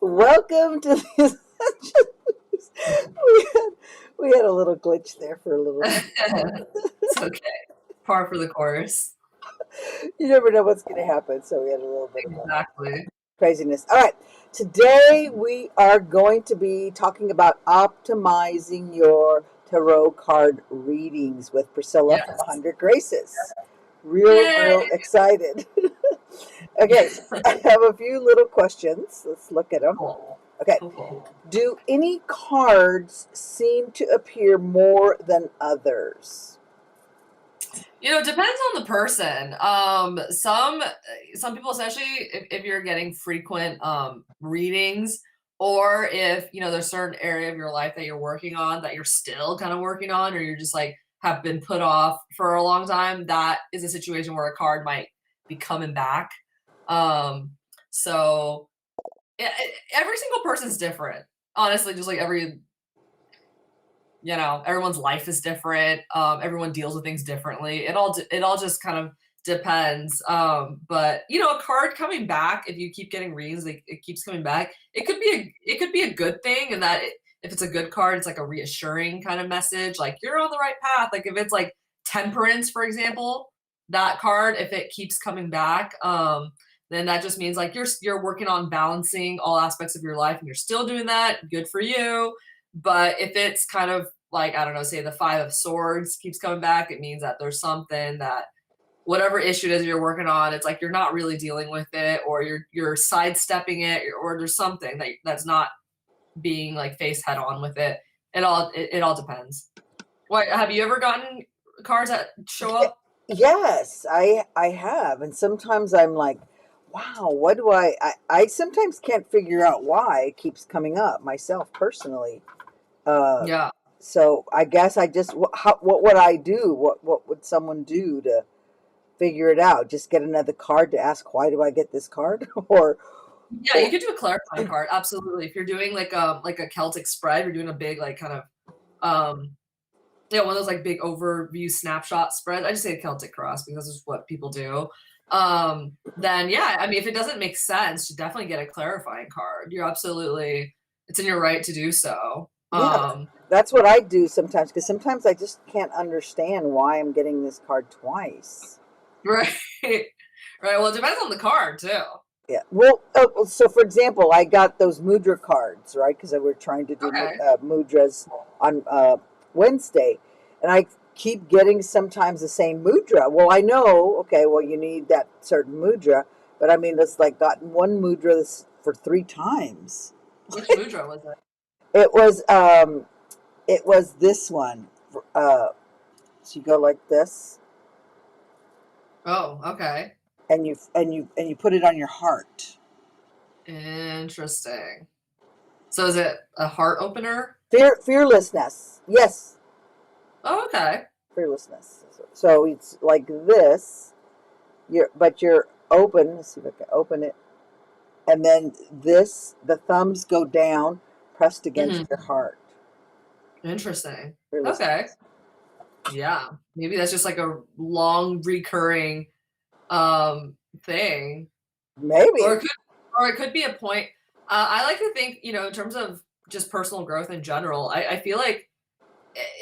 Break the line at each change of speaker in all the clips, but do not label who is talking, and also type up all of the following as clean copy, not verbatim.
Welcome to this. we, had, we had a little glitch there for a little bit.
It's okay. Par for the course.
You never know what's going to happen, so we had a little bit of
Exactly.
craziness. All right, today we are going to be talking about optimizing your tarot card readings with Priscilla from
Yes.
100 Graces. Real,
Yay!
real excited. Okay, so I have a few little questions. Let's look at them.
Cool.
Okay.
Cool.
Do any cards seem to appear more than others?
It depends on the person. Some people, especially if you're getting frequent readings, or if there's a certain area of your life that you're working on that you're still kind of working on, or you're just like have been put off for a long time, that is a situation where a card might be coming back. So every single person's different. Honestly, just like everyone's life is different. Everyone deals with things differently. It all just kind of depends. But a card coming back, if you keep getting reads, it keeps coming back. It could be a good thing, and that if it's a good card, it's like a reassuring kind of message, like you're on the right path. Like if it's like temperance, for example, that card, if it keeps coming back, then that just means like you're working on balancing all aspects of your life, and you're still doing that. Good for you. But if it's kind of like, I don't know, say the Five of Swords keeps coming back, it means that there's something that whatever issue it is you're working on, it's like you're not really dealing with it, or you're sidestepping it, or there's something that's not being like faced head on with it. It all depends. What have you ever gotten cards that show up?
Yes, I have, and sometimes I'm like, wow, what do I sometimes can't figure out why it keeps coming up myself personally. Uh,
Yeah.
so I guess I just what would I do? What would someone do to figure it out? Just get another card to ask why do I get this card,
Yeah, you
or
could do a clarifying card. Absolutely. If you're doing like a Celtic spread, you're doing a big like kind of um one of those like big overview snapshot spreads. I just say Celtic cross because this is what people do. Then yeah, I mean, if it doesn't make sense, you definitely get a clarifying card. It's in your right to do so.
yeah, that's what I do sometimes because sometimes I just can't understand why I'm getting this card twice.
Right, right. Well, it depends on the card too.
Yeah. Well, so for example, I got those mudra cards, right? Because we're trying to do
Okay.
mudras on Wednesday, and I keep getting sometimes the same mudra. Well, I know, okay, well, you need that certain mudra, but I mean, it's like gotten one mudra for 3 times.
Which mudra was it?
It was this one. So you go like this,
Oh, okay.
and you put it on your heart.
Interesting. So is it a heart opener?
Fearlessness. Yes,
Oh, okay.
fearlessness. So it's like this. You're open. Let's see if I can open it. And then the thumbs go down, pressed against
Hmm.
your heart.
Interesting. Okay.
Fearlessness.
Yeah. Maybe that's just like a long recurring thing. Or
Maybe.
it could be a point. I like to think, in terms of just personal growth in general, I feel like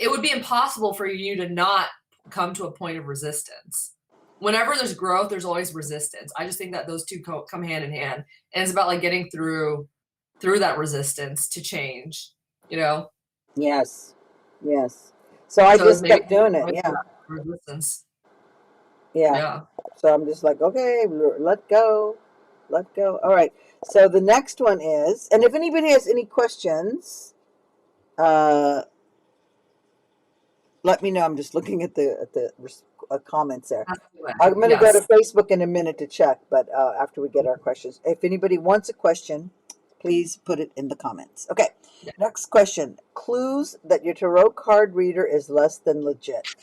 it would be impossible for you to not come to a point of resistance. Whenever there's growth, there's always resistance. I just think that those two come hand in hand, and it's about like getting through that resistance to change. You know,
Yes. Yes. So I
so
just
maybe
kept doing it. Yeah.
resistance.
Yeah.
Yeah.
So I'm just like, okay, let go. Let go. All right. So the next one is, and if anybody has any questions, uh, let me know. I'm just looking at the comments there. I'm going to go to
Yes.
Facebook in a minute to check, but after we get our questions, if anybody wants a question, please put it in the comments. Okay,
Yeah.
next question. Clues that your tarot card reader is less than legit.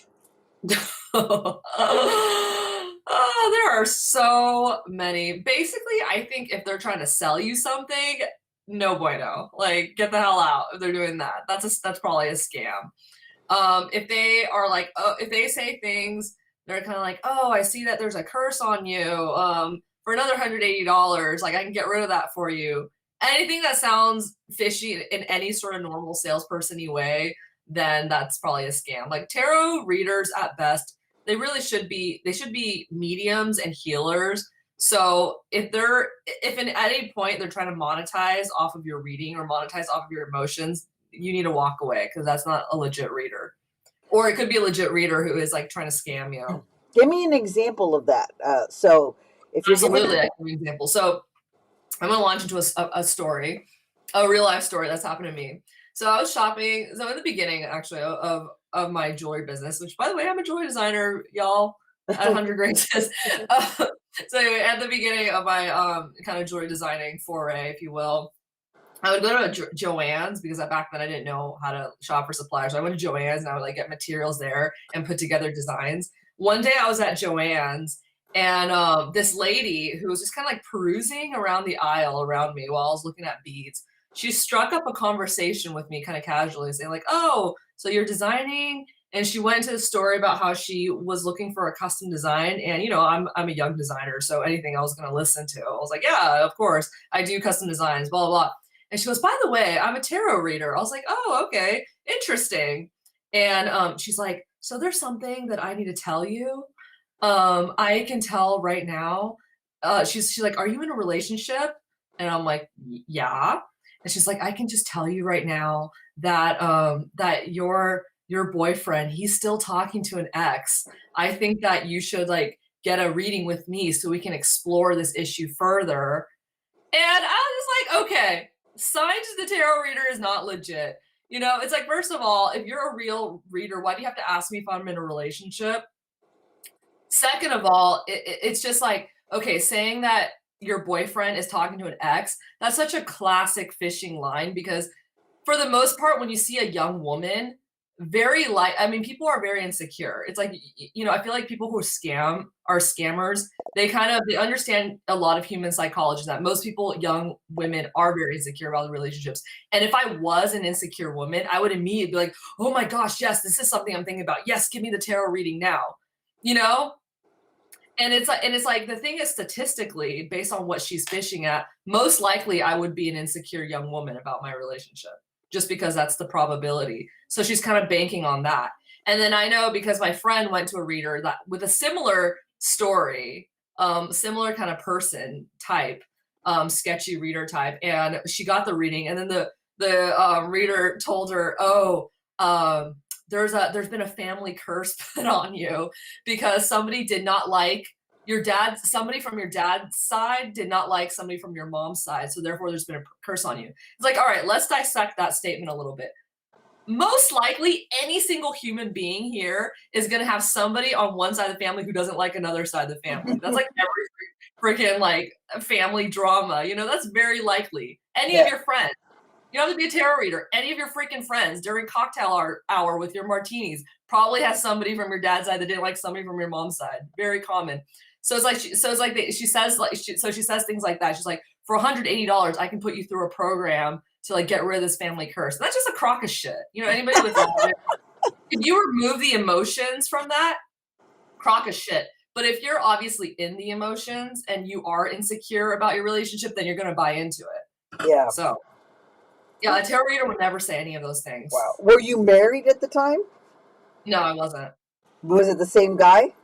Oh, there are so many. Basically, I think if they're trying to sell you something, no bueno. Like, get the hell out if they're doing that. That's probably a scam. If they are like, oh, if they say things, they're kind of like, oh, I see that there's a curse on you. For another $180, like I can get rid of that for you. anything that sounds fishy in any sort of normal salesperson-y way, then that's probably a scam. Like tarot readers at best, they should be mediums and healers. So if at any point they're trying to monetize off of your reading or monetize off of your emotions, you need to walk away because that's not a legit reader. Or it could be a legit reader who is like trying to scam you.
Give me an example of that. So if you're
Absolutely, I can give you an example. So I'm gonna launch into a story, a real life story that's happened to me. So I was shopping. So in the beginning, actually, of my jewelry business, which by the way, I'm a jewelry designer, y'all, at 100 Graces. So anyway, at the beginning of my kind of jewelry designing foray, if you will, I would go to Joann's because back then I didn't know how to shop for suppliers. So I went to Joann's and I would like get materials there and put together designs. One day I was at Joann's and this lady who was just kind of like perusing around the aisle around me while I was looking at beads, she struck up a conversation with me kind of casually saying like, oh, so you're designing? And she went into the story about how she was looking for a custom design. And, you know, I'm a young designer, so anything I was going to listen to, I was like, yeah, of course, I do custom designs, blah, blah, blah. And she goes, by the way, I'm a tarot reader. I was like, oh, okay, interesting. And she's like, so there's something that I need to tell you. I can tell right now. She's like, are you in a relationship? And I'm like, yeah. And she's like, I can just tell you right now that that your boyfriend, he's still talking to an ex. I think that you should like get a reading with me so we can explore this issue further. And I was just like, okay, signs the tarot reader is not legit. You know, it's like, first of all, if you're a real reader, why do you have to ask me if I'm in a relationship? Second of all, it's just like, okay, saying that your boyfriend is talking to an ex, that's such a classic fishing line because for the most part, when you see a young woman, I mean, people are very insecure. It's like, you know, I feel like people who are scammers, they understand a lot of human psychology that most people, young women, are very insecure about the relationships. And if I was an insecure woman, I would immediately be like, oh my gosh, yes, this is something I'm thinking about. Yes, give me the tarot reading now, you know? And it's like the thing is statistically based on what she's fishing at, most likely I would be an insecure young woman about my relationship just because that's the probability. So she's kind of banking on that. And then I know because my friend went to a reader that with a similar story, similar kind of person type, sketchy reader type, and she got the reading, and then the reader told her, oh, there's been a family curse put on you because somebody from your dad's side did not like somebody from your mom's side. So therefore there's been a curse on you. It's like, all right, let's dissect that statement a little bit. Most likely any single human being here is going to have somebody on one side of the family who doesn't like another side of the family. That's like every freaking like family drama, you know, that's very likely. Any of your friends. You don't have to be a tarot reader. Any of your freaking friends during cocktail hour with your martinis probably has somebody from your dad's side that didn't like somebody from your mom's side. Very common. So it's like she says things like that. She's like, for $180, I can put you through a program to like get rid of this family curse. And that's just a crock of shit. You know, anybody with if you remove the emotions from that, crock of shit. But if you're obviously in the emotions and you are insecure about your relationship, then you're going to buy into it.
Yeah.
So. Yeah, a tarot reader would never say any of those things.
Wow. Were you married at the time?
No, I wasn't.
Was it the same guy?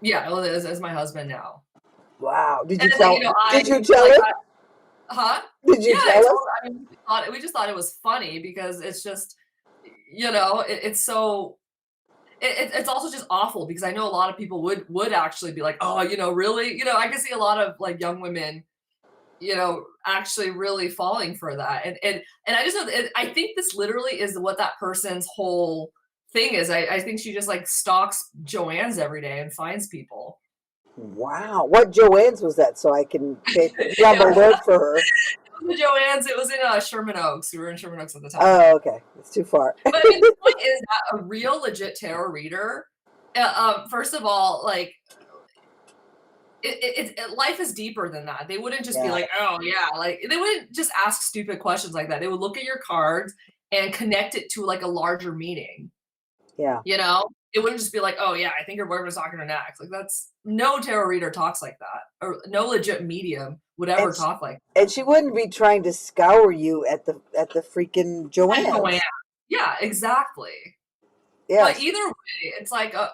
Yeah, well, it is my husband now.
Wow. Did you
And
tell?
like, you know,
Did you tell him?
Huh?
Did you tell us?
I mean, we just thought it was funny because it's just, you know, it's so. It's also just awful because I know a lot of people would actually be like, oh, you know, really, you know, I can see a lot of like young women, you know, actually really falling for that. And I just know I think this literally is what that person's whole thing is. I think she just like stalks Joann's every day and finds people.
Wow. What Joann's was that? So I can grab a word for her.
The Joann's, it was in Sherman Oaks. We were in Sherman Oaks at the time.
Oh, okay. It's too far.
But I mean, the point is that a real legit tarot reader, first of all, like, life is deeper than that. They wouldn't just be like, oh yeah, like they wouldn't just ask stupid questions like that. They would look at your cards and connect it to like a larger meaning.
Yeah.
You know? it wouldn't just be like, oh yeah, I think your boyfriend's talking her next. Like that's no tarot reader talks like that, or no legit medium would
And
ever talk like
and she wouldn't be trying to scour you at the freaking
that.
Joanne's.
Yeah, exactly. But
Yes.
either way, it's like a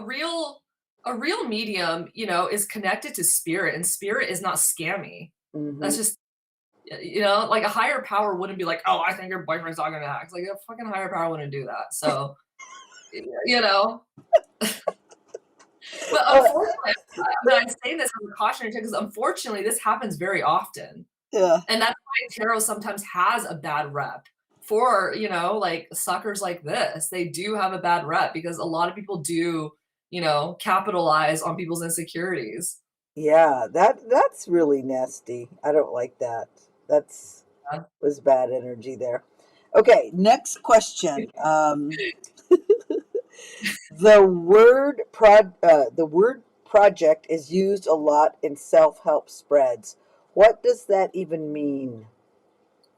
real medium, is connected to spirit, and spirit is not scammy.
Hmm.
That's just like a higher power wouldn't be like, oh, I think your boyfriend's talking to X. Like a fucking higher power wouldn't do that. So you know. But
Uh,
unfortunately, I'm saying this as a cautionary tale because unfortunately this happens very often.
yeah.
And that's why tarot sometimes has a bad rep for, like suckers like this. They do have a bad rep because a lot of people do, capitalize on people's insecurities.
Yeah, that's really nasty. I don't like that. That's
Yeah.
was bad energy there. Okay, next question. The word project is used a lot in self-help spreads. What does that even mean?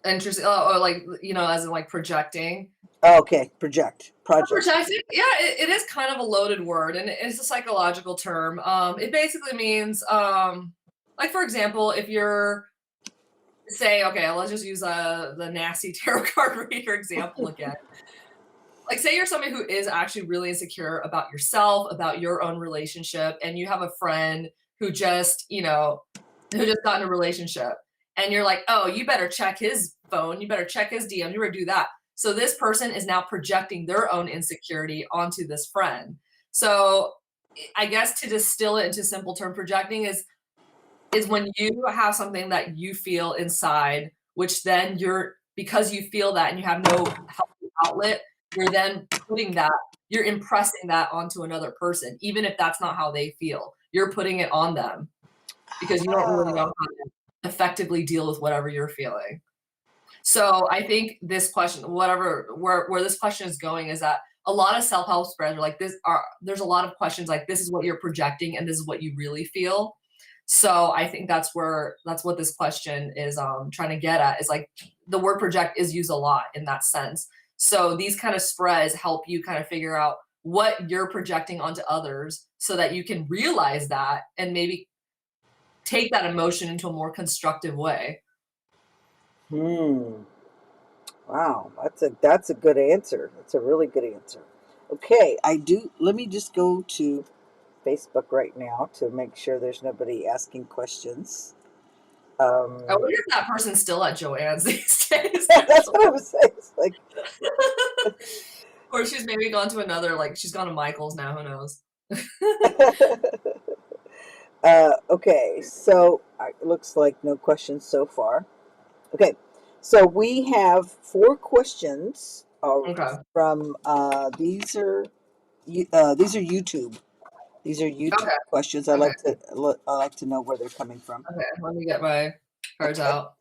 Interesting. Or like, as in like projecting.
Oh, okay, project.
Projecting, yeah, it is kind of a loaded word, and it's a psychological term. It basically means, like for example, if you're say, okay, let's just use the nasty tarot card reader example again. Like, say you're somebody who is actually really insecure about yourself, about your own relationship, and you have a friend who just, who just got in a relationship, and you're like, oh, you better check his phone, you better check his DM, you better do that. So this person is now projecting their own insecurity onto this friend. So I guess to distill it into simple term, projecting is when you have something that you feel inside, which then because you feel that and you have no healthy outlet, you're then you're impressing that onto another person, even if that's not how they feel. You're putting it on them because you don't really know how to effectively deal with whatever you're feeling. So I think this question, where this question is going, is that a lot of self-help spreads are like there's a lot of questions like this is what you're projecting and this is what you really feel. So I think that's what this question is trying to get at, is like the word project is used a lot in that sense. So these kind of spreads help you kind of figure out what you're projecting onto others so that you can realize that and maybe take that emotion into a more constructive way.
Hmm. Wow, that's a good answer. That's a really good answer. Okay, I do. Let me just go to Facebook right now to make sure there's nobody asking questions.
I wonder if that person's still at Joanne's these days.
That's what I was saying. It's like,
Or she's maybe gone to another, like she's gone to Michael's now, who knows?
okay, so it looks like no questions so far. Okay, so we have 4 questions
Okay.
from these are YouTube. These are YouTube
Okay.
questions.
Okay.
I like to know where they're coming from.
Okay. Let me get my cards out.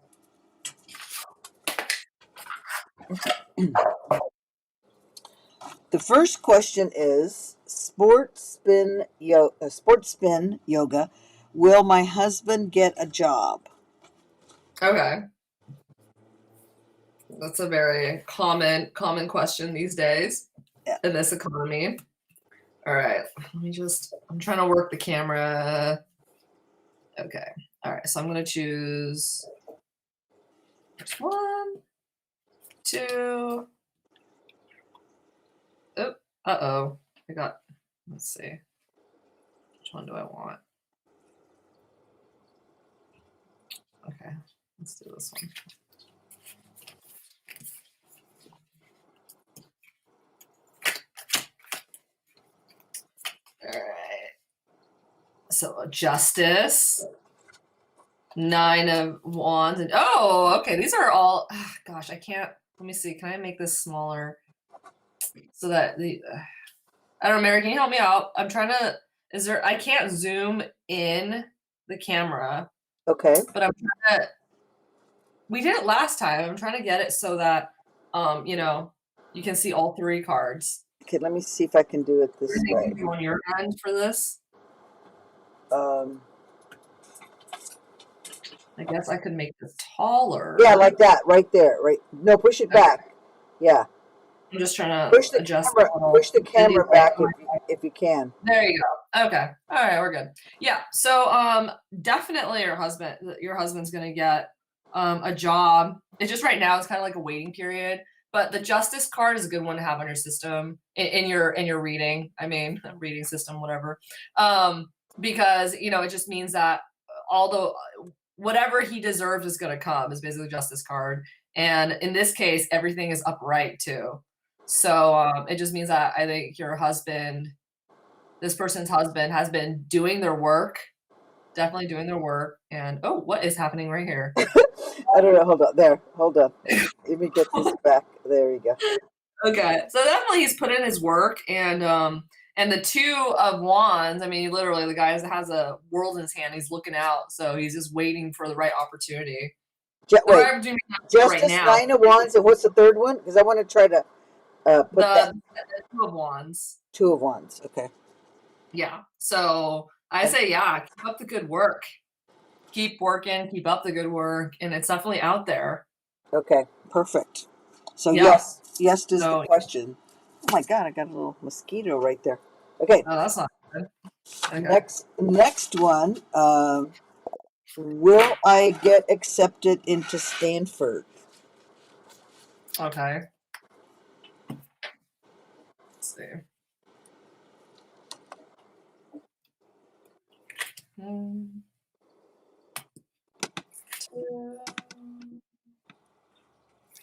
The first question is sports spin yoga. Will my husband get a job?
Okay. That's a very common question these days
Yeah.
in this economy. All right. I'm trying to work the camera. Okay. All right. So I'm going to choose 1, 2. Oh, uh-oh. Let's see. Which one do I want? Okay. Let's do this one. All right. So Justice, 9 of Wands, and okay. These are all. Gosh, I can't. Let me see. Can I make this smaller so that I don't know, Mary. Can you help me out? I'm trying to. I can't zoom in the camera.
Okay.
But I'm trying to. We did it last time. I'm trying to get it so that, you can see all 3 cards.
Okay, let me see if I can do it this way.
You on your end for this? I guess I could make this taller.
Yeah, like that, right there. Right. No, push it back. Yeah.
I'm just trying to
Push the
adjust
camera.
a little.
Push the camera back if you can.
There you go. Okay. All right, we're good. Yeah. So definitely your husband's gonna get a job. It's just right now it's kind of like a waiting period. But the justice card is a good one to have on your system in your reading. I mean, reading system, whatever. Because it just means that although whatever he deserves is gonna come is basically the justice card. And in this case, everything is upright too. So it just means that I think this person's husband has been doing their work, definitely doing their work. And oh, what is happening right here?
I don't know. Hold on. There. Hold on. Let me get this back. There you go.
Okay, so definitely he's put in his work, and the Two of Wands. I mean, literally, the guy has a world in his hand. He's looking out, so he's just waiting for the right opportunity.
Wait, Justice,
right now.
9 of Wands, and what's the third one? Because I want to try to put
the Two of Wands.
2 of Wands. Okay.
Yeah. So I say, yeah, keep up the good work. Keep working, keep up the good work, and it's definitely out there.
Okay, perfect. So
yeah.
yes is the question. Oh my God, I got a little mosquito right there. Okay.
Oh, that's not good.
Okay. Next one. Will I get accepted into Stanford?
Okay. Let's see.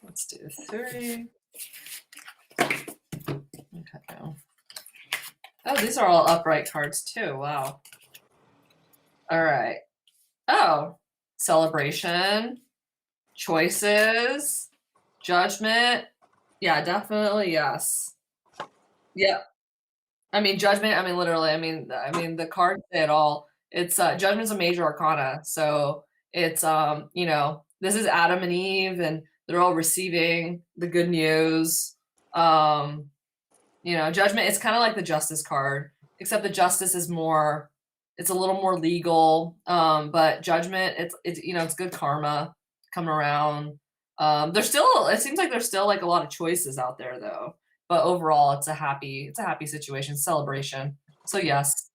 Let's do 3. Okay. Oh, these are all upright cards too. Wow. All right. Oh, celebration, choices, judgment. Yeah, definitely yes. Yep. I mean, judgment. I mean, literally. I mean, the cards say it all. It's judgment's a major arcana, so it's this is Adam and Eve, and they're all receiving the good news. Judgment. It's kind of like the Justice card, except the Justice is more. It's a little more legal, but judgment. It's good karma coming around. It seems like there's still like a lot of choices out there though. But overall, it's a happy situation, celebration. So yes.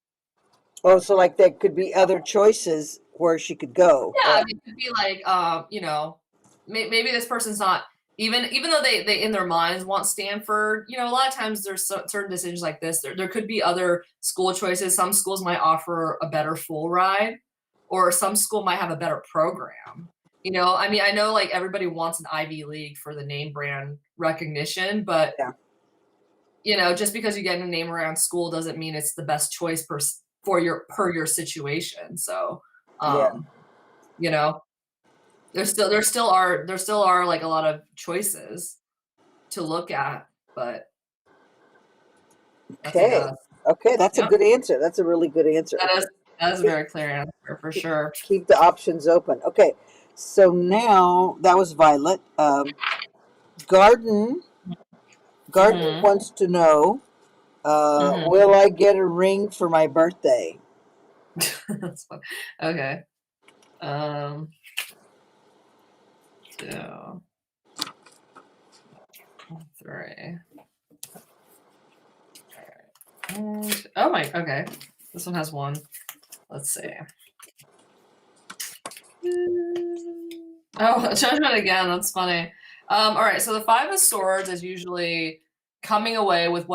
Oh, so like there could be other choices where she could go.
Yeah, it could be like, maybe this person's not even though they in their minds want Stanford. A lot of times there's certain decisions like this. There could be other school choices. Some schools might offer a better full ride, or some school might have a better program. I mean, I know like everybody wants an Ivy League for the name brand recognition, but just because you get a name around school doesn't mean it's the best choice per your situation. So, there still are like a lot of choices to look at, but
okay, that's a good answer. That's a really good answer.
That is a very clear answer for sure.
Keep the options open. Okay, so now that was Violet. Garden wants to know, will I get a ring for my birthday?
That's fun. Okay. So 3. And, okay. This one has 1. Let's see. Oh, judgment again. That's funny. All right. So the 5 of Swords is usually coming away with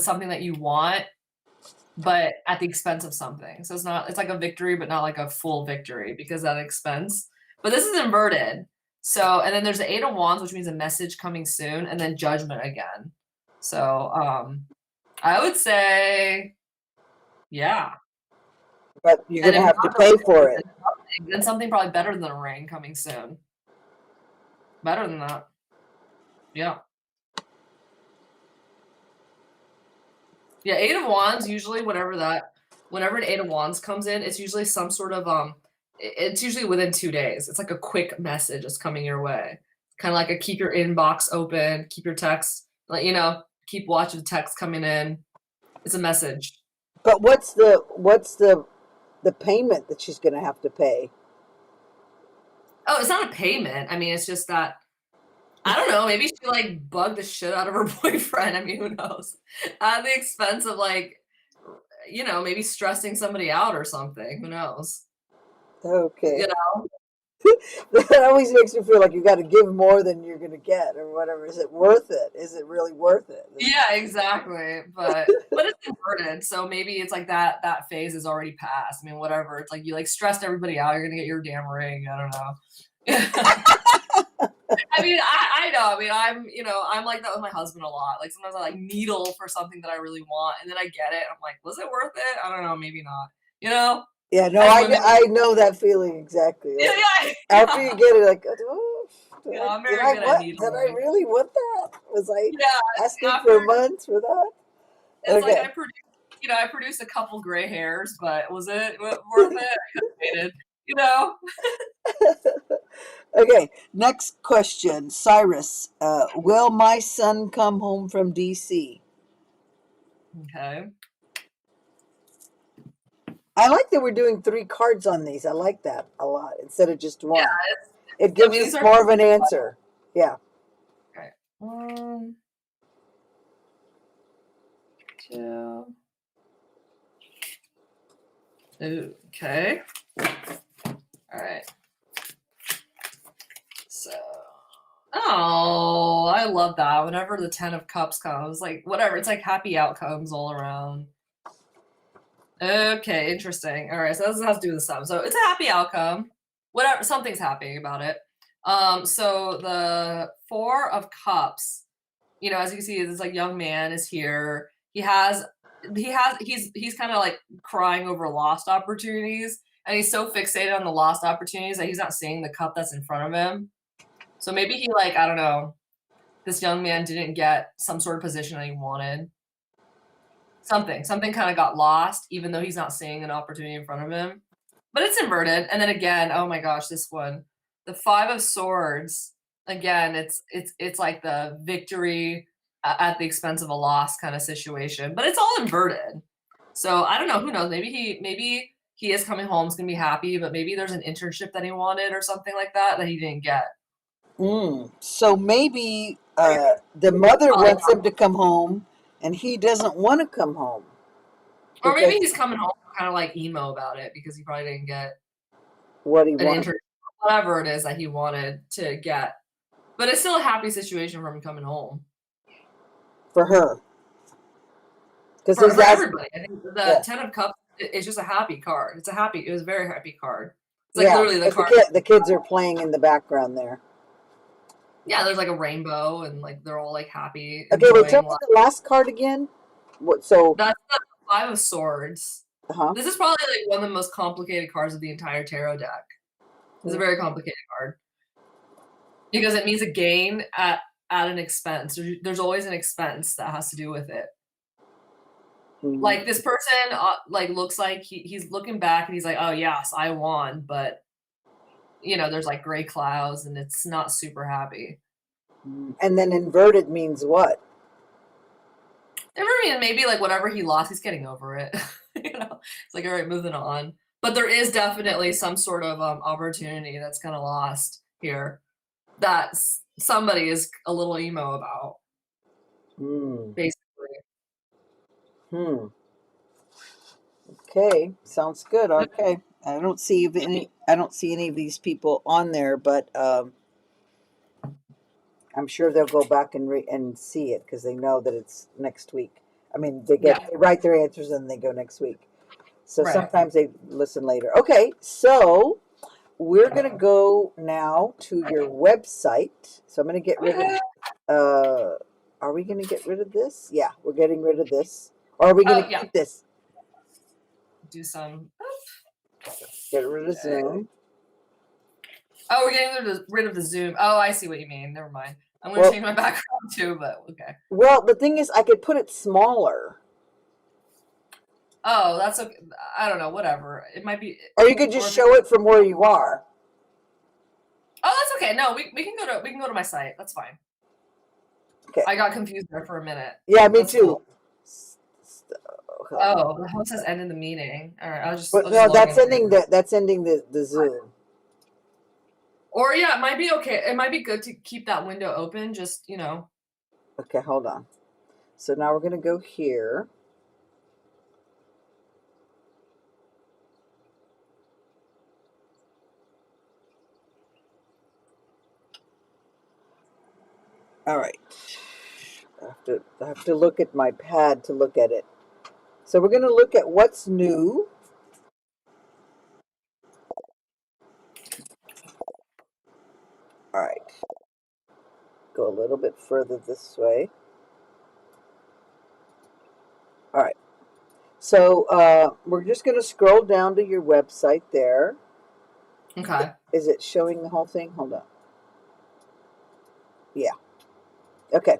something that you want, but at the expense of something. So it's like a victory, but not like a full victory because at expense. But this is inverted. So, and then there's the 8 of Wands, which means a message coming soon, and then judgment again. So, I would say, yeah.
But you're going to have to pay for it.
And something probably better than a ring coming soon. Better than that. Yeah. Yeah, 8 of Wands, usually whenever an 8 of Wands comes in, it's usually some sort of, it's usually within 2 days. It's like a quick message that's coming your way. Kind of like a keep your inbox open, keep your text, keep watching the text coming in. It's a message.
But what's the payment that she's going to have to pay?
Oh, it's not a payment. I mean, it's just that I don't know, maybe she like bugged the shit out of her boyfriend. I mean, who knows? At the expense of like, maybe stressing somebody out or something. Who knows?
Okay.
You know?
That always makes me feel like you got to give more than you're going to get or whatever. Is it worth it? Is it really worth it?
Yeah, exactly. But it's inverted, so maybe it's like that phase is already passed. I mean, whatever. It's like you like stressed everybody out. You're gonna get your damn ring. I don't know. I mean, I know. I mean, I'm like that with my husband a lot. Like sometimes I like needle for something that I really want, and then I get it. And I'm like, was it worth it? I don't know. Maybe not. You know,
Yeah, no,
as women,
I know that feeling exactly.
yeah,
Like,
yeah,
after you
yeah.
get it, like, oh,
Yeah, I'm very good at
what? Did I
needling.
really want that? Was I
Yeah,
asking for
after
months for that?
it's like
Okay.
I produced a couple gray hairs, but was it worth it? I could have waited. You know.
Okay, next question. Cyrus, will my son come home from DC?
Okay.
I like that we're doing 3 cards on these. I like that a lot instead of just
Yeah.
one. It
I
gives
mean, these
us
are
more of an answer. Yeah.
okay. 1, 2. Okay. All right. So, oh, I love that. Whenever the 10 of Cups comes, like whatever, it's like happy outcomes all around. Okay, interesting. All right, so this has to do with the sum. So it's a happy outcome. Whatever, something's happening about it. So the 4 of Cups, as you can see, this like young man is here. He's kind of like crying over lost opportunities, and he's so fixated on the lost opportunities that he's not seeing the cup that's in front of him. So maybe he like, I don't know, this young man didn't get some sort of position that he wanted. Something kind of got lost, even though he's not seeing an opportunity in front of him. But it's inverted. And then again, oh my gosh, this one, the 5 of Swords. Again, it's like the victory at the expense of a loss kind of situation. But it's all inverted. So I don't know. Who knows? Maybe he is coming home. He's gonna be happy. But maybe there's an internship that he wanted or something like that he didn't get.
So maybe the mother wants him to come home and he doesn't want to come home.
Or maybe
Because
he's coming home kind of like emo about it because he probably didn't get
what he
an
wants.
internship, whatever it is that he wanted to get. But it's still a happy situation for him coming home.
For her.
For everybody. I think the 10 of Cups is just a happy card. It was a very happy card. It's like literally the card.
The kids are playing in the background there.
Yeah, there's like a rainbow and like they're all like happy.
Okay, wait, tell me the last card again.
That's the 5 of Swords.
Uh-huh.
This is probably like one of the most complicated cards of the entire tarot deck. It's a very complicated card. Because it means a gain at an expense. There's always an expense that has to do with it. Like this person like looks like he's looking back and he's like, oh yes, I won, but there's like gray clouds and it's not super happy.
And then inverted means what?
Inverted maybe like whatever he lost, he's getting over it. It's like, all right, moving on. But there is definitely some sort of opportunity that's kind of lost here that somebody is a little emo about. Basically.
Okay, sounds good. Okay, I don't see any of these people on there, but I'm sure they'll go back and see it because they know that it's next week. I mean, they write their answers and they go next week. So sometimes they listen later. Okay, so we're gonna go now to your website. So I'm gonna get rid of. Are we gonna get rid of this? Yeah, we're getting rid of this. Or are we gonna keep this?
Do some.
Get rid of Zoom.
Oh, we're getting rid of the Zoom. Oh, I see what you mean. Never mind. I'm going to change my background too, but okay.
Well, the thing is, I could put it smaller.
Oh, that's okay. I don't know. Whatever. It might be.
Or you could just show it from where you are.
Oh, that's okay. No, we can go to my site. That's fine.
Okay.
I got confused there for a minute.
Yeah, me too.
Cool. Oh, the host says end in the meeting. All right, I'll just.
But no, that's ending the Zoom.
Or yeah, it might be okay. It might be good to keep that window open, just, you know.
Okay, hold on. So now we're going to go here. All right. I have to look at my pad to look at it. So we're going to look at what's new. All right. Go a little bit further this way. All right. So we're just going to scroll down to your website there.
Okay.
Is it showing the whole thing? Hold on. Yeah. Okay.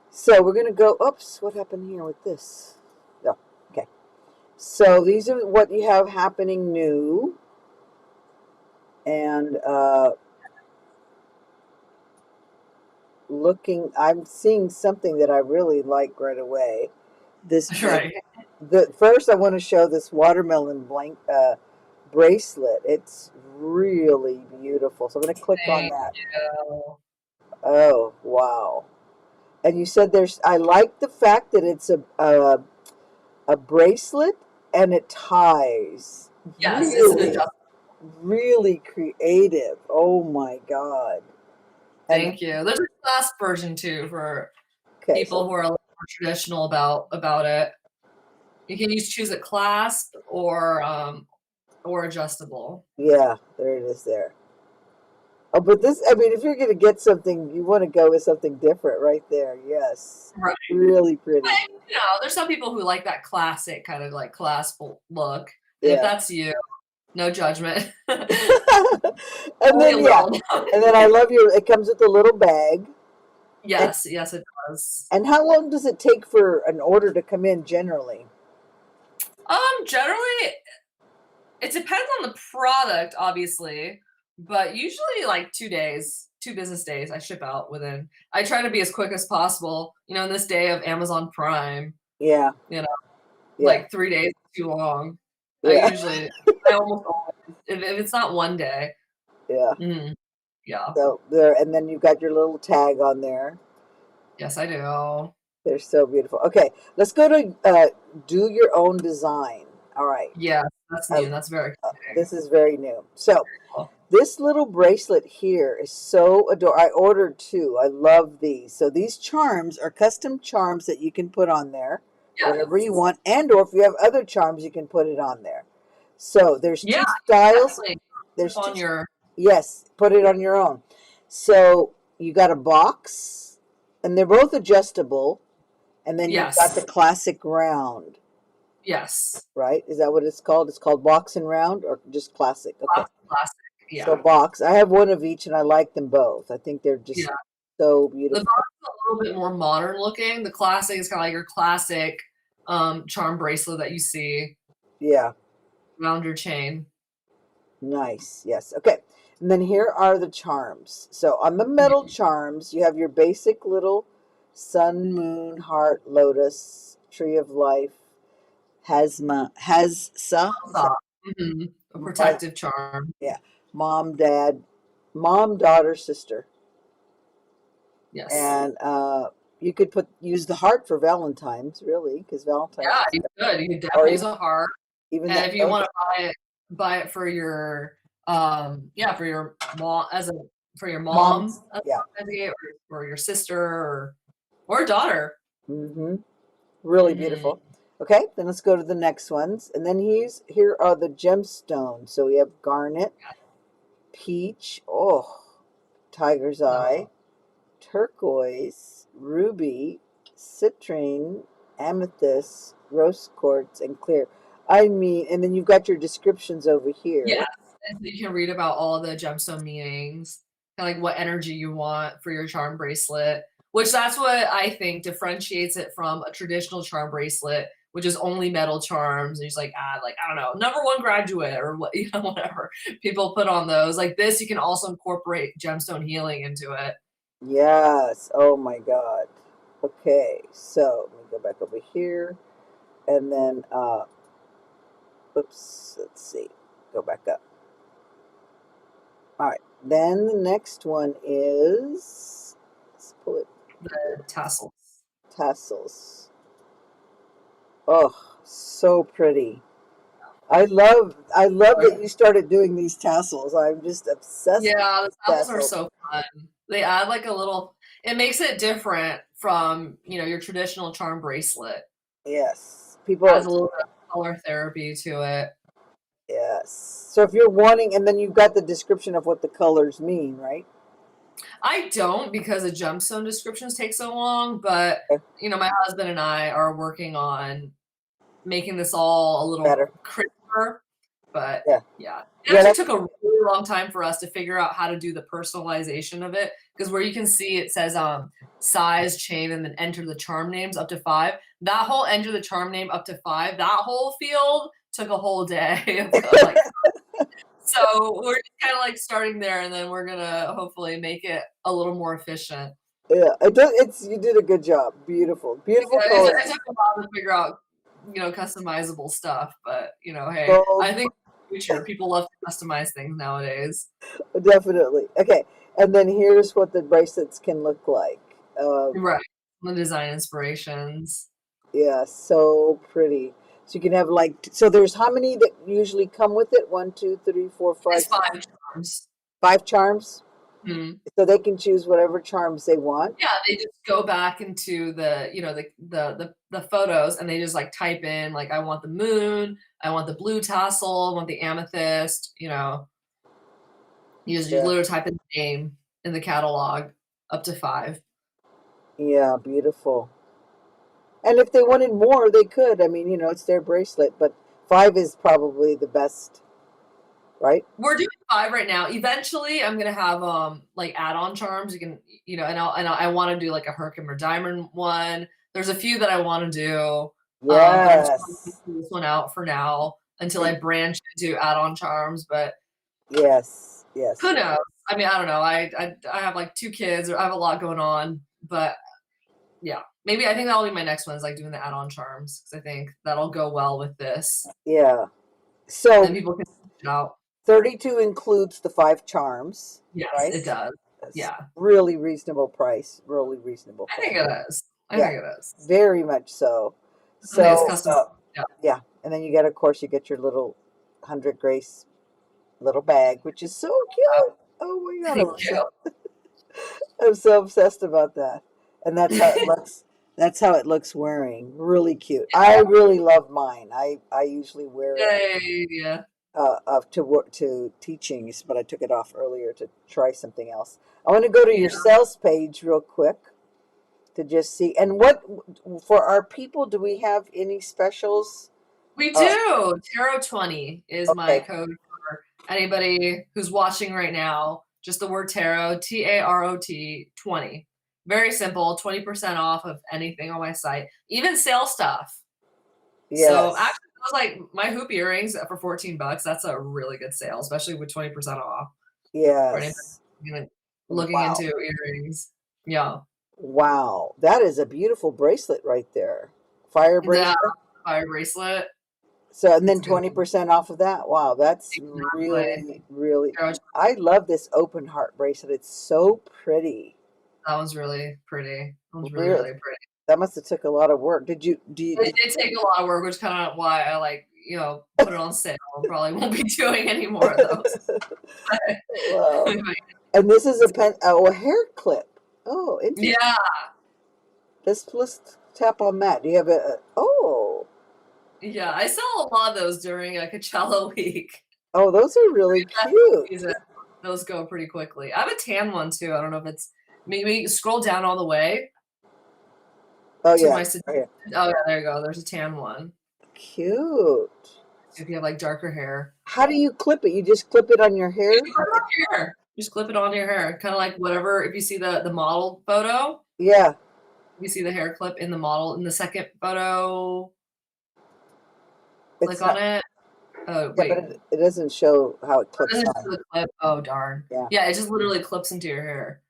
So we're going to go, oops, what happened here with this? No. Okay. So these are what you have happening new. And I'm seeing something that I really like right away. This
Right.
first I want to show this watermelon bracelet. It's really beautiful. So I'm going to click on
Thank
that.
you.
Oh, wow. And you said I like the fact that it's a bracelet and it ties.
Yes, it's an
Really,
adjustment.
really creative. Oh my God. And
Thank you. There's a class version too for
okay,
people
so
who are a little more traditional about it. You can choose a clasp or adjustable.
yeah, there it is there. Oh, but this, I mean, if you're going to get something, you want to go with something different right there. Yes.
Right.
Really pretty.
But, you know, there's some people who like that classic kind of like clasp look. And if
Yeah.
that's you, no judgment.
And
Only a
then, yeah.
little.
And then I love it comes with a little bag. And,
Yes, yes, it does.
and how long does it take for an order to come in generally?
Generally, it depends on the product, obviously, but usually like 2 days, 2 business days, I ship out within. I try to be as quick as possible. You know, in this day of Amazon Prime,
Yeah.
you know,
Yeah.
like 3 days is too long.
Yeah.
I almost always, if it's not one day,
Yeah.
yeah,
So there, and then you've got your little tag on there.
yes, I do.
They're so beautiful. Okay, let's go to do your own design. All right.
Yeah, that's new. That's very
This is very new. So
cool.
this little bracelet here is so adorable. I ordered two. I love these. So these charms are custom charms that you can put on there, whatever you
Yes.
want, and or if you have other charms, you can put it on there. So there's
Yeah,
two styles.
definitely.
There's two.
On your
Yes, put it on your own. So you got a box, and they're both adjustable, and then you've got the
yes,
classic round,
yes.
right? Is that what it's called? It's called box and round, or just classic? Okay.
Classic.
So
Yeah.
box. I have one of each, and I like them both. I think they're
Yeah.
just so
The
beautiful.
box is a little bit more modern looking. The classic is kind of like your classic charm bracelet that you see
Yeah,
around your chain.
nice. Yes. Okay. And then here are the charms. So on the metal charms, you have your basic little sun, moon, heart, lotus, tree of life, Hazsa.
Mm-hmm. A
Has,
protective charm.
yeah, mom, dad, mom, daughter, sister,
Yes.
and you could use the heart for Valentine's, really, because Valentine's
Yeah,
is,
you could. You could
or
definitely use a heart.
even
And
that
if you
rose.
want to buy it for your yeah, for your mom for your
Mom,
mom as
yeah,
a gift, or your sister or daughter.
hmm really
Hmm.
beautiful. Okay, then let's go to the next ones, and then here are the gemstones. So we have garnet, peach, oh, tiger's eye, turquoise, ruby, citrine, amethyst, rose quartz, and clear. I mean, and then you've got your descriptions over
Yes,
here.
and so you can read about all the gemstone meanings, and like what energy you want for your charm bracelet, which that's what I think differentiates it from a traditional charm bracelet, which is only metal charms. And you just like add like, I don't know, number one graduate or what, you know, whatever people put on those. Like this, you can also incorporate gemstone healing into it.
Yes. Oh my God. Okay. So let me go back over here, and then oops. Let's see. Go back up. All right. Then the next one is, let's pull it,
The tassels.
tassels. Oh, so pretty. I love that you started doing these tassels. I'm just obsessed with
Yeah, the
these
tassels are
tassels.
so fun. They add like a little, it makes it different from, your traditional charm bracelet.
Yes. People,
Adds a little bit of color therapy to it.
yes. So if you're wanting, and then you've got the description of what the colors mean, right?
I don't because the gemstone descriptions take so long, but
Okay.
my husband and I are working on making this all a little
Better.
crisper. But
Yeah.
yeah, it
Yeah,
actually
that's,
took a really long time for us to figure out how to do the personalization of it. Because where you can see it says size, chain, and then enter the charm names up to 5. That whole enter the charm name up to 5, that whole field took a whole day of like, so we're just kind of like starting there, and then we're gonna hopefully make it a little more efficient.
yeah, you did a good job. Beautiful. Beautiful
Yeah, it
colors.
took a while to figure out, customizable stuff, but hey,
Gold,
I think in the future people love to customize things nowadays.
definitely. Okay. And then here's what the bracelets can look like.
Right. The design inspirations.
Yeah, so pretty. So you can have like, so there's how many that usually come with it? One, two, three, four, five,
It's
six,
5 charms.
5 charms.
Mhm.
So they can choose whatever charms they want.
Yeah, they just go back into the photos, and they just like type in like, I want the moon, I want the blue tassel, I want the amethyst. You
Yeah.
literally type in the name in the catalog up to 5.
Yeah, beautiful. And if they wanted more, they could. I mean, it's their bracelet, but 5 is probably the best, right?
We're doing 5 right now. Eventually, I'm gonna have like add-on charms. You can, I want to do like a Herkimer diamond one. There's a few that I want to do, but I'm just gonna
Yes.
keep this one out for now until I branch into add-on charms. But
Yes. Yes.
who
Yes.
knows? I mean, I don't know. I have like 2 kids, or I have a lot going on. But yeah, maybe I think that'll be my next one, is like doing the add-on charms, because I think that'll go well with this.
Yeah.
Then
So
people can switch it out.
32 includes the 5 charms,
Yes,
right?
it does.
That's
Yeah,
really reasonable price. Really reasonable
I
price.
think it is. I
Yeah,
think it is.
very much so.
I think it's
So,
custom. Yeah.
yeah. And then of course, you get your little 100 Grace little bag, which is so cute. Oh my God,
Thank you.
I'm so obsessed about that. And that's how it looks. That's how it looks wearing. Really cute. I really love mine. I usually wear it
Yay. Yeah.
to work to teachings, but I took it off earlier to try something else. I want to go to
Yeah.
your sales page real quick to just see. And what for our people? Do we have any specials?
We
Uh,
do. Tarot 20 is my
okay.
code for anybody who's watching right now. Just the word tarot, TAROT 20. Very simple, 20% off of anything on my site, even sale stuff. So
Yes.
actually, those like my hoop earrings for $14. That's a really good sale, especially with 20% off for anybody
Yes.
looking
Wow.
into earrings. Yeah.
Wow. That is a beautiful bracelet right there. Fire
The
bracelet.
fire bracelet.
So, and
It's
then
a good
20% off of that. Wow, that's
exactly.
really, really.
Tarot.
I love this open heart bracelet. It's so pretty.
That was really pretty. That was really,
Really,
really pretty.
that must have took a lot of work. Did you? Do you?
It did take a lot of work, which is kind of why I like, put it on sale. Probably won't be doing any more of those.
Wow. And this is a hair clip. Oh, interesting.
Yeah,
Let's tap on that. Do you have oh,
yeah. I sell a lot of those during a Coachella week.
oh, those are really cute.
Season. Those go pretty quickly. I have a tan one too. I don't know if it's maybe scroll down all the way
Oh
to
yeah,
my.
right here.
Oh yeah, there you go. There's a tan one.
Cute.
If you have like darker hair,
How do you clip it? You just clip it on your hair?
you just clip it on your hair. Just clip it onto your hair, kind of like whatever. If you see the model photo,
Yeah.
you see the hair clip in the model in the second photo.
It's
Click on
not.
it. Oh
Yeah, but
wait,
it doesn't show how it
oh,
clips
doesn't show
on.
the clip. Oh darn.
Yeah.
Yeah, it just literally clips into your hair.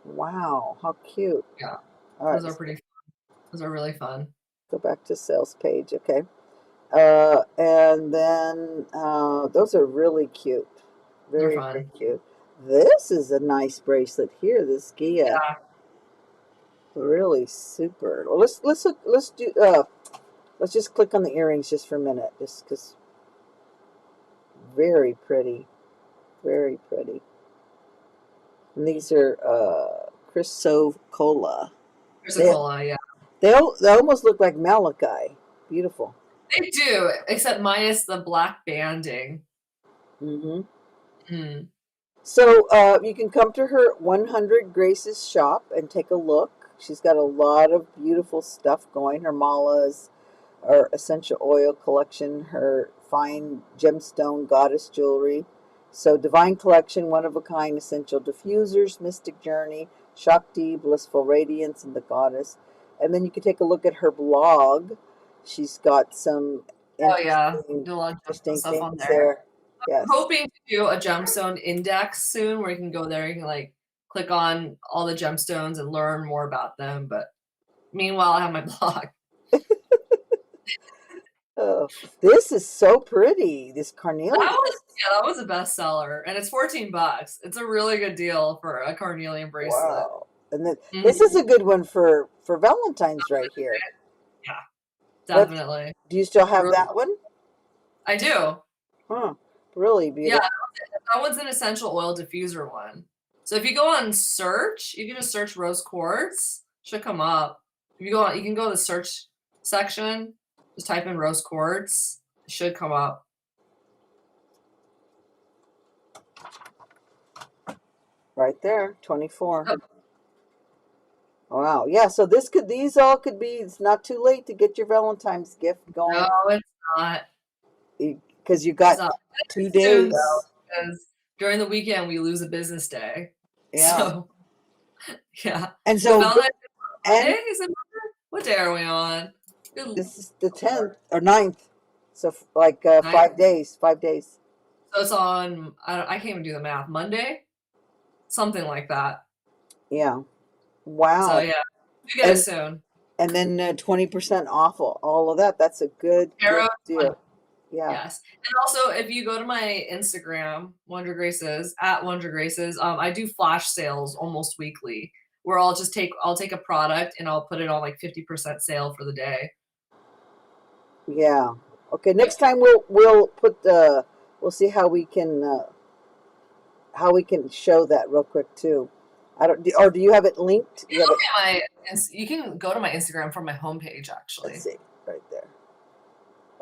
Wow, how cute.
Yeah,
All right,
those are pretty. Those are really fun.
go back to sales page. Okay. And then those are really cute.
They're
Very, very
fun.
cute. This is a nice bracelet here. This Gia,
Yeah,
really super. Well, let's just click on the earrings just for a minute, just because very pretty, very pretty. And these are chrysocolla. They
Chrysocolla, yeah.
they almost look like malachite. Beautiful.
They do, except minus the black banding.
Hmm.
Mm.
So you can come to her 100 Graces shop and take a look. She's got a lot of beautiful stuff going. Her malas, her essential oil collection, her fine gemstone goddess jewelry. So divine collection, one of a kind essential diffusers, mystic journey, Shakti, blissful radiance, and the goddess. And then you can take a look at her blog. She's got some
Oh yeah,
interesting,
do a lot of gemstone
interesting
stuff on
things
there.
there. Yes.
Hoping to do a gemstone index soon where you can go there, you can like click on all the gemstones and learn more about them. But meanwhile, I have my blog.
Oh, this is so pretty. This carnelian.
That was a bestseller, and it's 14 bucks. It's a really good deal for a carnelian bracelet.
Wow. And then
Mhm.
this is a good one for Valentine's right here.
Yeah,
What
definitely.
do you still have
Really,
that one?
I do.
Huh. Really
Yeah,
beautiful.
that one's an essential oil diffuser one. So if you go on search, you can just search rose quartz. Should come up. If you go on, you can go to the search section. Just type in rose quartz. It should come up.
Right there, 24.
Oh,
Wow. Yeah, so these all could be, it's not too late to get your Valentine's gift
no,
going
it's not.
because you
It's
got
not.
two
Soon though,
days.
because during the weekend we lose a business day.
Yeah.
So yeah.
And
So
so
Valentine's Monday?
and
Is it Monday? What day are we on? Good
this is the
Lord.
10th or 9th. So like
Night.
5 days, 5 days.
So it's on, I can't even do the math. Monday? Something like that.
Yeah.
So
Wow.
yeah, you get it
And
soon.
then 20% off all of that. That's a good
Arrow,
deal. Yeah.
yes. And also, if you go to my Instagram, Wonder Graces at Wonder Graces, I do flash sales almost weekly, where I'll take a product and I'll put it on like 50% sale for the day.
Yeah. Okay,
Yep.
next time we'll see how we can show that real quick too. I don't or do you have it linked? You have it.
You can go to my Instagram from my homepage
Let's
actually.
see. Right there.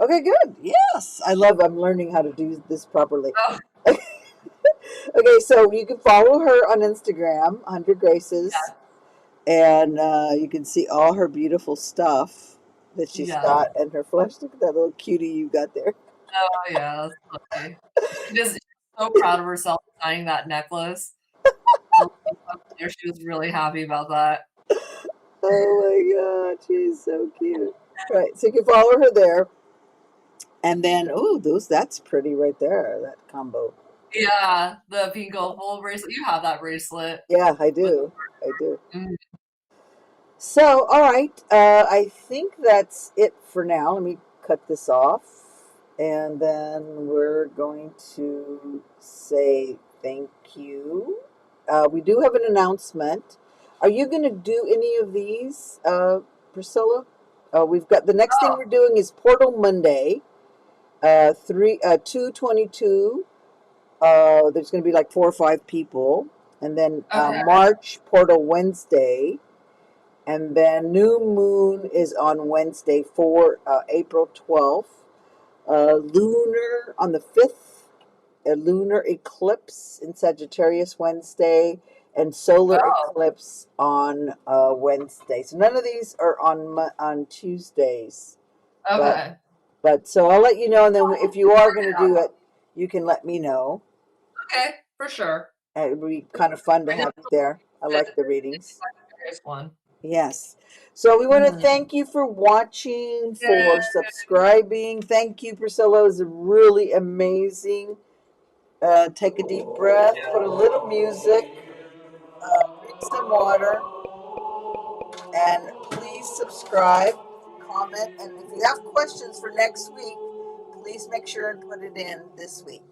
Okay, good. Yes. I'm learning how to do this properly.
Oh
Okay, so you can follow her on Instagram, 100 Graces, and you can see all her beautiful stuff that she's
yeah.
got and her flesh. Look at that little cutie you got there.
Oh yeah, that's funny. She's so proud of herself designing that necklace. She was really happy about that.
Oh my god, she's so cute. Right, so you can follow her there, and then that's pretty right there. That combo.
Yeah, the pink opal bracelet. You have that bracelet
Yeah, I
with.
do. I do.
Mm,
So, all right, I think that's it for now. Let me cut this off, and then we're going to say thank you. We do have an announcement. Are you going to do any of these, Priscilla? We've got the next thing
oh,
we're doing is Portal Monday, 2/22. There's going to be like 4 or 5 people, and then
okay.
March Portal Wednesday, and then New Moon is on Wednesday for April 12th. Lunar on the 5th, a lunar eclipse in Sagittarius Wednesday, and solar
Oh,
eclipse on Wednesday. So none of these are on Tuesdays, but
okay.
so I'll let you know, and then if you are going to do it, you can let me know.
Okay, for sure.
It would be kind of fun to
I
have you there. I
guess
like the readings.
this one.
Yes. So we want to
Mhm.
thank you for watching,
Yeah.
for subscribing. Thank you, Priscilla. It was really amazing. Take a deep breath, put a little music, drink some water, and please subscribe, comment, and if you have questions for next week, please make sure and put it in this week.